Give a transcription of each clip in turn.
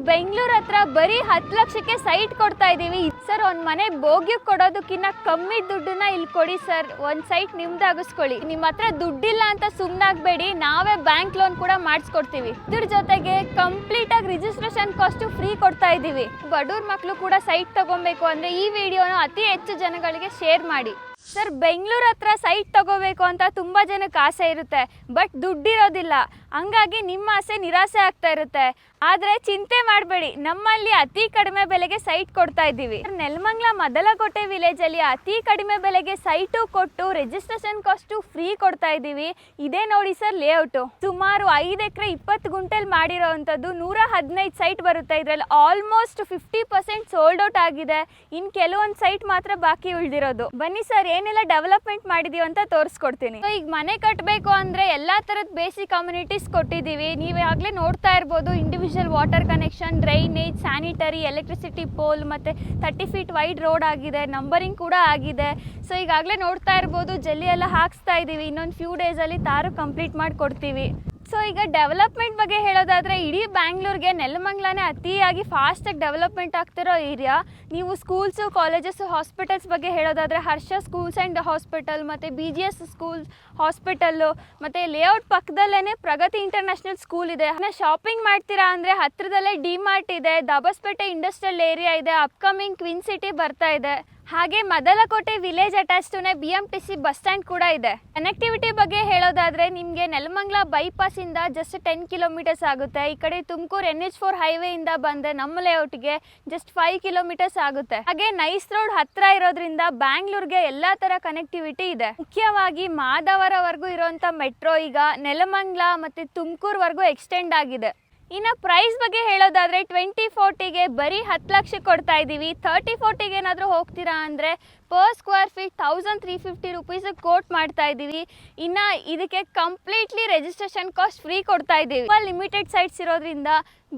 ಬೆಂಗಳೂರು ಹತ್ರ ಬರೀ 10 ಲಕ್ಷಕ್ಕೆ ಸೈಟ್ ಕೊಡ್ತಾ ಇದೀವಿ ಸರ್. ಒಂದು ಮನೆ ಬೋಗ್ಯ ಕೊಡೋದಕ್ಕಿಂತ ಕಮ್ಮಿ ದುಡ್ಡನ್ನ ಇಲ್ಲಿ ಕೊಡಿ ಸರ್. ಒಂದು ಸೈಟ್ ನಿಮ್ದಾಗಿಸ್ಕೊಳ್ಳಿ. ನಿಮ್ಮ ಹತ್ರ ದುಡ್ಡಿಲ್ಲ ಅಂತ ಸುಮ್ಮನಾಗಬೇಡಿ, ನಾವೇ ಬ್ಯಾಂಕ್ ಲೋನ್ ಕೂಡ ಮಾಡಿಸ್ಕೊಡ್ತೀವಿ. ಇದ್ರ ಜೊತೆಗೆ ಕಂಪ್ಲೀಟ್ ಆಗಿ ರಿಜಿಸ್ಟ್ರೇಷನ್ ಕಾಸ್ಟ್ ಫ್ರೀ ಕೊಡ್ತಾ ಇದೀವಿ. ಬಡವ್ರ ಮಕ್ಕಳು ಕೂಡ ಸೈಟ್ ತಗೊಬೇಕು ಅಂದ್ರೆ ಈ ವಿಡಿಯೋನ ಅತಿ ಹೆಚ್ಚು ಜನಗಳಿಗೆ ಶೇರ್ ಮಾಡಿ. ಸರ್, ಬೆಂಗಳೂರು ಹತ್ರ ಸೈಟ್ ತಗೋಬೇಕು ಅಂತ ತುಂಬ ಜನಕ್ಕೆ ಆಸೆ ಇರುತ್ತೆ, ಬಟ್ ದುಡ್ಡಿರೋದಿಲ್ಲ. ಹಂಗಾಗಿ ನಿಮ್ಮ ಆಸೆ ನಿರಾಸೆ ಆಗ್ತಾ ಇರುತ್ತೆ. ಆದರೆ ಚಿಂತೆ ಮಾಡಬೇಡಿ, ನಮ್ಮಲ್ಲಿ ಅತಿ ಕಡಿಮೆ ಬೆಲೆಗೆ ಸೈಟ್ ಕೊಡ್ತಾ ಇದ್ದೀವಿ. ನೆಲಮಂಗಲ ಮದಲಕೋಟೆ ವಿಲೇಜಲ್ಲಿ ಅತಿ ಕಡಿಮೆ ಬೆಲೆಗೆ ಸೈಟು ಕೊಟ್ಟು ರಿಜಿಸ್ಟ್ರೇಷನ್ ಕಾಸ್ಟು ಫ್ರೀ ಕೊಡ್ತಾ ಇದ್ದೀವಿ. ಇದೇ ನೋಡಿ ಸರ್ ಲೇಔಟು. ಸುಮಾರು 5 ಎಕರೆ 20 ಗುಂಟೆಲಿ ಮಾಡಿರೋ ಅಂಥದ್ದು 115 ಸೈಟ್ ಬರುತ್ತೆ. ಇದರಲ್ಲಿ ಆಲ್ಮೋಸ್ಟ್ 50% ಸೋಲ್ಡ್ ಔಟ್ ಆಗಿದೆ. ಇನ್ನು ಕೆಲವೊಂದು ಸೈಟ್ ಮಾತ್ರ ಬಾಕಿ ಉಳಿದಿರೋದು. ಬನ್ನಿ ಸರ್, ಏನೆಲ್ಲ ಡೆವಲಪ್ಮೆಂಟ್ ಮಾಡಿದೀವಿ ಅಂತ ತೋರಿಸ್ಕೊಡ್ತೀನಿ. ಈಗ ಮನೆ ಕಟ್ಟಬೇಕು ಅಂದರೆ ಎಲ್ಲ ಥರದ ಬೇಸಿಕ್ ಕಮ್ಯುನಿಟೀಸ್ ಕೊಟ್ಟಿದ್ದೀವಿ. ನೀವು ಆಗಲೇ ನೋಡ್ತಾ ಇರ್ಬೋದು, individual water connection, drainage, sanitary, electricity pole, ಮತ್ತು 30 ಫೀಟ್ ವೈಡ್ ರೋಡ್ ಆಗಿದೆ. ನಂಬರಿಂಗ್ ಕೂಡ ಆಗಿದೆ. ಸೊ ಈಗಾಗಲೇ ನೋಡ್ತಾ ಇರ್ಬೋದು, ಜಲ್ಲಿ ಎಲ್ಲ ಹಾಕ್ಸ್ತಾ ಇದ್ದೀವಿ. ಇನ್ನೊಂದು ಫ್ಯೂ ಡೇಸಲ್ಲಿ ತಾರು ಕಂಪ್ಲೀಟ್ ಮಾಡಿ ಕೊಡ್ತೀವಿ. ಸೊ ಈಗ ಡೆವಲಪ್ಮೆಂಟ್ ಬಗ್ಗೆ ಹೇಳೋದಾದರೆ ಇಡೀ ಬ್ಯಾಂಗ್ಳೂರ್ಗೆ ನೆಲಮಂಗಲನೇ ಅತಿಯಾಗಿ ಫಾಸ್ಟಾಗಿ ಡೆವಲಪ್ಮೆಂಟ್ ಆಗ್ತಿರೋ ಏರಿಯಾ. ನೀವು ಸ್ಕೂಲ್ಸು, ಕಾಲೇಜಸ್ಸು, ಹಾಸ್ಪಿಟಲ್ಸ್ ಬಗ್ಗೆ ಹೇಳೋದಾದರೆ ಹರ್ಷ ಸ್ಕೂಲ್ಸ್ ಆ್ಯಂಡ್ ಹಾಸ್ಪಿಟಲ್, ಮತ್ತು BGS ಸ್ಕೂಲ್ಸ್ ಹಾಸ್ಪಿಟಲ್ಲು, ಮತ್ತು ಲೇಔಟ್ ಪಕ್ಕದಲ್ಲೇ ಪ್ರಗತಿ ಇಂಟರ್ನ್ಯಾಷನಲ್ ಸ್ಕೂಲ್ ಇದೆ. ಶಾಪಿಂಗ್ ಮಾಡ್ತೀರಾ ಅಂದರೆ ಹತ್ತಿರದಲ್ಲೇ ಡಿಮಾರ್ಟ್ ಇದೆ, ದಾಬಸ್ಪೇಟೆ ಇಂಡಸ್ಟ್ರಿಯಲ್ ಏರಿಯಾ ಇದೆ, ಅಪ್ಕಮಿಂಗ್ ಕ್ವಿನ್ ಸಿಟಿ ಬರ್ತಾ ಇದೆ. ಹಾಗೆ ಮದಲಕೋಟೆ ವಿಲೇಜ್ ಅಟ್ಯಾಚ್ಡ್ನೇ BMTC ಬಸ್ ಸ್ಟ್ಯಾಂಡ್ ಕೂಡ ಇದೆ. ಕನೆಕ್ಟಿವಿಟಿ ಬಗ್ಗೆ ಹೇಳೋದಾದರೆ ನಿಮಗೆ ನೆಲಮಂಗಲ ಬೈಪಾಸಿಂದ ಜಸ್ಟ್ 10 ಕಿಲೋಮೀಟರ್ಸ್ ಆಗುತ್ತೆ. ಈ ಕಡೆ ತುಮಕೂರು NH4 ಹೈವೇಯಿಂದ ಬಂದರೆ ನಮ್ಮ ಲೇಔಟ್ಗೆ ಜಸ್ಟ್ 5 ಕಿಲೋಮೀಟರ್ಸ್ ಆಗುತ್ತೆ. ಹಾಗೆ ನೈಸ್ ರೋಡ್ ಹತ್ತಿರ ಇರೋದ್ರಿಂದ ಬ್ಯಾಂಗ್ಳೂರ್ಗೆ ಎಲ್ಲ ಥರ ಕನೆಕ್ಟಿವಿಟಿ ಇದೆ. ಮುಖ್ಯವಾಗಿ ಮಾದವರವರೆಗೂ ಇರೋಂಥ ಮೆಟ್ರೋ ಈಗ ನೆಲಮಂಗಲ ಮತ್ತು ತುಮಕೂರುವರೆಗೂ ಎಕ್ಸ್ಟೆಂಡ್ ಆಗಿದೆ. ಇನ್ನು ಪ್ರೈಸ್ ಬಗ್ಗೆ ಹೇಳೋದಾದರೆ 2040ಗೆ ಬರೀ 10 ಲಕ್ಷಕ್ಕೆ ಕೊಡ್ತಾ ಇದ್ದೀವಿ. 3040ಗೆ ಏನಾದರೂ ಹೋಗ್ತೀರಾ ಅಂದರೆ ಪರ್ ಸ್ಕ್ವೇರ್ ಫೀಟ್ 1350 ರುಪೀಸಿಗೆ ಕೋಟ್ ಮಾಡ್ತಾ ಇದ್ದೀವಿ. ಇನ್ನು ಇದಕ್ಕೆ ಕಂಪ್ಲೀಟ್ಲಿ ರಿಜಿಸ್ಟ್ರೇಷನ್ ಕಾಸ್ಟ್ ಫ್ರೀ ಕೊಡ್ತಾ ಇದ್ದೀವಿ. ಲಿಮಿಟೆಡ್ ಸೈಟ್ಸ್ ಇರೋದ್ರಿಂದ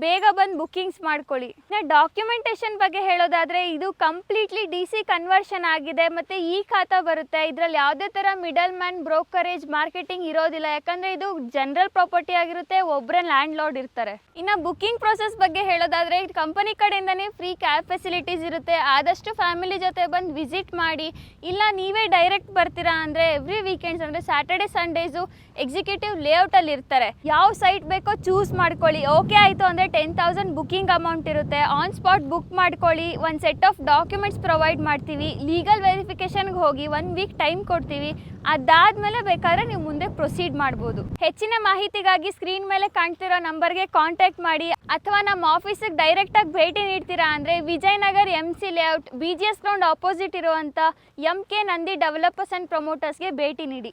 ಬೇಗ ಬಂದು ಬುಕ್ಕಿಂಗ್ಸ್ ಮಾಡ್ಕೊಳ್ಳಿ. ಇನ್ನು ಡಾಕ್ಯುಮೆಂಟೇಷನ್ ಬಗ್ಗೆ ಹೇಳೋದಾದರೆ ಇದು ಕಂಪ್ಲೀಟ್ಲಿ DC ಕನ್ವರ್ಷನ್ ಆಗಿದೆ ಮತ್ತು ಖಾತಾ ಬರುತ್ತೆ. ಇದರಲ್ಲಿ ಯಾವುದೇ ಥರ ಮಿಡಲ್ ಮ್ಯಾನ್, ಬ್ರೋಕರೇಜ್, ಮಾರ್ಕೆಟಿಂಗ್ ಇರೋದಿಲ್ಲ. ಯಾಕಂದರೆ ಇದು ಜನರಲ್ ಪ್ರಾಪರ್ಟಿ ಆಗಿರುತ್ತೆ, ಒಬ್ಬರೇ ಲ್ಯಾಂಡ್ ಲಾರ್ಡ್ ಇರ್ತಾರೆ. ಇನ್ನು ಬುಕ್ಕಿಂಗ್ ಪ್ರೊಸೆಸ್ ಬಗ್ಗೆ ಹೇಳೋದಾದರೆ ಕಂಪನಿ ಕಡೆಯಿಂದನೇ ಫ್ರೀ ಕ್ಯಾಬ್ ಫೆಸಿಲಿಟೀಸ್ ಇರುತ್ತೆ. ಆದಷ್ಟು ಫ್ಯಾಮಿಲಿ ಜೊತೆ ಬಂದು ವಿಸಿಟ್ ಮಾಡಿ. ಇಲ್ಲ ನೀವೇ ಡೈರೆಕ್ಟ್ ಬರ್ತೀರಾ ಅಂದರೆ ಎವ್ರಿ ವೀಕೆಂಡ್ಸ್ ಅಂದರೆ ಸ್ಯಾಟರ್ಡೆ ಸಂಡೇಸು ಎಕ್ಸಿಕ್ಯೂಟಿವ್ ಲೇಔಟಲ್ಲಿ ಇರ್ತಾರೆ. ಯಾವ ಸೈಟ್ ಬೇಕೋ ಚೂಸ್ ಮಾಡ್ಕೊಳ್ಳಿ. ಓಕೆ ಆಯಿತು ಅಂದರೆ 10,000 ಬುಕ್ಕಿಂಗ್ ಅಮೌಂಟ್ ಇರುತ್ತೆ. ಆನ್ ಸ್ಪಾಟ್ ಬುಕ್ ಮಾಡ್ಕೊಳ್ಳಿ. ಒಂದು ಸೆಟ್ ಆಫ್ ಡಾಕ್ಯುಮೆಂಟ್ಸ್ ಪ್ರೊವೈಡ್ ಮಾಡ್ತೀವಿ. ಲೀಗಲ್ ವೆರಿಫಿಕೇಷನ್ಗೆ ಹೋಗಿ 1 ವೀಕ್ ಟೈಮ್ ಕೊಡ್ತೀವಿ. ಅದಾದಮೇಲೆ ಬೇಕಾದರೆ ನೀವು ಮುಂದೆ ಪ್ರೊಸೀಡ್ ಮಾಡ್ಬೋದು. ಹೆಚ್ಚಿನ ಮಾಹಿತಿಗಾಗಿ ಸ್ಕ್ರೀನ್ ಮೇಲೆ ಕಾಣ್ತಿರೋ ನಂಬರ್ಗೆ ಕಾಂಟ್ಯಾಕ್ಟ್ ಮಾಡಿ. ಅಥವಾ ನಮ್ಮ ಆಫೀಸಿಗೆ ಡೈರೆಕ್ಟಾಗಿ ಭೇಟಿ ನೀಡ್ತೀರಾ ಅಂದರೆ Vijayanagar MC layout, BGS ground opposite ಇರುವಂಥ MK ನಂದಿ ಡೆವಲಪರ್ಸ್ ಆ್ಯಂಡ್ ಪ್ರಮೋಟರ್ಸ್ಗೆ ಭೇಟಿ ನೀಡಿ.